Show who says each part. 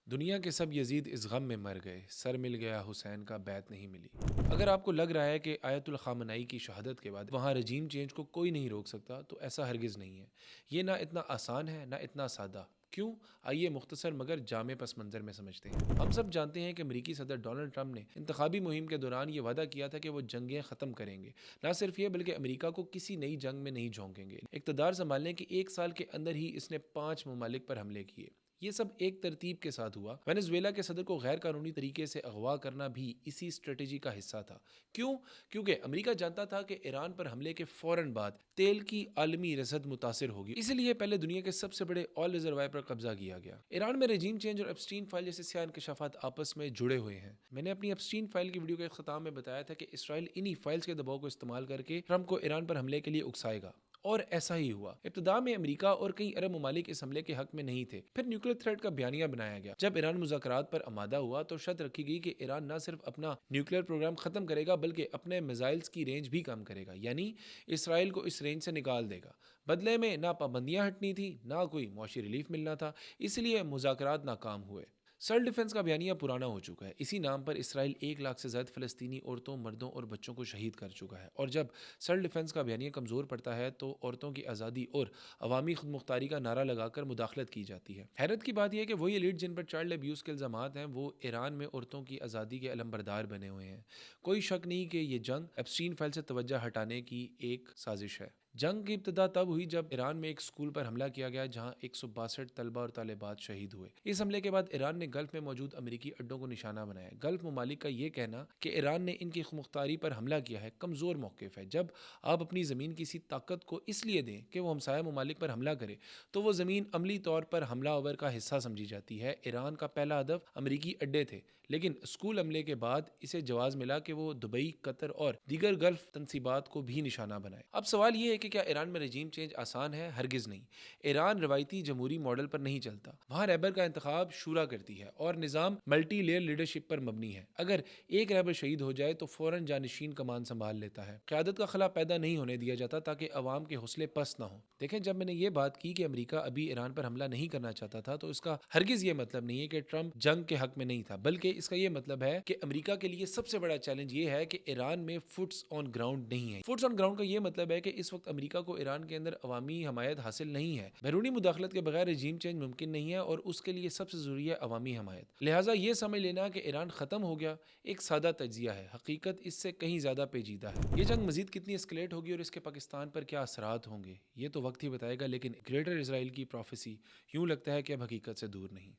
Speaker 1: दुनिया के सब यजीद इस गम में मर गए, सर मिल गया हुसैन का बैत नहीं मिली। अगर आपको लग रहा है कि आयतुल खामनाई की शहादत के बाद वहाँ रजीम चेंज को कोई नहीं रोक सकता, तो ऐसा हरगिज़ नहीं है। ये ना इतना आसान है, ना इतना सादा। क्यों? आइए मुख्तसर मगर जामे पस मंज़र में समझते हैं। हम सब जानते हैं कि अमरीकी सदर डोनाल्ड ट्रंप ने इंतखाबी मुहिम के दौरान ये वादा किया था कि वो जंगें ख़त्म करेंगे। ना सिर्फ ये, बल्कि अमरीका को किसी नई जंग में नहीं झोंकेंगे। इक़्तिदार संभालने के 1 साल के अंदर ही इसने 5 ममालिक पर हमले किए। ये सब एक तरतीब के साथ हुआ। वेनेजुएला के सदर को गैर कानूनी तरीके से अगवा करना भी इसी स्ट्रेटेजी का हिस्सा था। क्यों? क्योंकि अमेरिका जानता था कि ईरान पर हमले के फौरन बाद तेल की आलमी रसद मुतासिर होगी। इसलिए पहले दुनिया के सबसे बड़े ऑयल रिजर्वायर पर कब्जा किया गया। ईरान में रजीम चेंज और एप्स्टीन फाइल जैसे सियाह इंकशाफात आपस में जुड़े हुए हैं। मैंने अपनी एप्स्टीन फाइल की वीडियो के अख्ताम में बताया था कि इसराइल इन्हीं फाइल्स के दबाव को इस्तेमाल करके ट्रंप को ईरान पर हमले के लिए उकसाएगा। और ऐसा ही हुआ। इब्तदा में अमेरिका और कई अरब ममालिक इस हमले के हक में नहीं थे। फिर न्यूक्लियर थ्रेट का बयानिया बनाया गया। जब ईरान मुज़ाकरात पर आमादा हुआ तो शर्त रखी गई कि ईरान न सिर्फ अपना न्यूक्लियर प्रोग्राम खत्म करेगा, बल्कि अपने मिसाइल्स की रेंज भी कम करेगा, यानी इसराइल को इस रेंज से निकाल देगा। बदले में ना पाबंदियां हटनी थी, ना कोई मौशी रिलीफ मिलना था। इसलिए मुज़ाकरात नाकाम हुए। सेल्फ डिफेंस का बयानिया पुराना हो चुका है। इसी नाम पर इसराइल 1 लाख से ज़्यादा फ़लस्तीनी औरतों, मर्दों और बच्चों को शहीद कर चुका है। और जब सेल्फ डिफेंस का बयानिया कमज़ोर पड़ता है तो औरतों की आज़ादी और अवामी खुद मुख्तारी का नारा लगाकर मुदाखलत की जाती है। हैरत की बात यह है कि वही एलिट जिन पर चाइल्ड अब्यूज़ के इल्ज़ामात हैं, वो ईरान में औरतों की आज़ादी के अलमबरदार बने हुए हैं। कोई शक नहीं कि ये जंग एप्स्टीन फाइल से तवज्जो हटाने की एक साजिश है। जंग की इब्तिदा तब हुई जब ईरान में एक स्कूल पर हमला किया गया, जहां 162 तलबा और तालिबात शहीद हुए। इस हमले के बाद ईरान ने गल्फ में मौजूद अमेरिकी अड्डों को निशाना बनाया। गल्फ ममालिक का यह कहना कि ईरान ने इनकी खुदमुख्तारी पर हमला किया है, कमज़ोर मौक़िफ़ है। जब आप अपनी ज़मीन किसी ताकत को इसलिए दें कि वो हमसाया ममालिक पर हमला करे, तो वो ज़मीन अमली तौर पर हमलावर का हिस्सा समझी जाती है। ईरान का पहला हदफ अमरीकी अड्डे थे, लेकिन स्कूल हमले के बाद इसे जवाज़ मिला कि वो दुबई, कतर और दीगर गल्फ तनसीबात को भी निशाना बनाए। अब सवाल ये है कि क्या ईरान में रजीम चेंज आसान है? हरगिज़ नहीं। ईरान रवायती जमहूरी मॉडल पर नहीं चलता। वहाँ रहबर का इंतखाब शूरा करती है और निज़ाम मल्टी लेयर लीडरशिप पर मबनी है। अगर एक रहबर शहीद हो जाए तो फ़ौरन जानशीन कमान संभाल लेता है। क़यादत का खला पैदा नहीं होने दिया जाता ताकि अवाम के हौसले पस्त ना हो। देखें, जब मैंने ये बात की कि अमेरिका अभी ईरान पर हमला नहीं करना चाहता था, तो इसका हरगिज़ ये मतलब नहीं है कि ट्रंप जंग के हक में नहीं था, बल्कि इसका ये मतलब है कि अमेरिका के लिए सबसे बड़ा चैलेंज ये है कि ईरान में फुट्स ऑन ग्राउंड नहीं है। फुट्स ऑन ग्राउंड का ये मतलब है कि इस वक्त अमेरिका को ईरान के अंदर अवामी हमायत हासिल नहीं है। बैरूनी मुदाखलत के बगैर रजीम चेंज मुमकिन नहीं है और उसके लिए सबसे ज़रूरी है अवामी हमायत। लिहाजा ये समझ लेना कि ईरान ख़त्म हो गया एक सादा तज्जिया है, हकीकत इससे कहीं ज़्यादा पेचीदा है। ये जंग मज़ीद कितनी एस्केलेट होगी और इसके पाकिस्तान पर क्या असरात होंगे, ये तो वक्त ही बताएगा। लेकिन ग्रेटर इसराइल की प्रोफेसी यूँ लगता है कि अब हकीकत से दूर नहीं।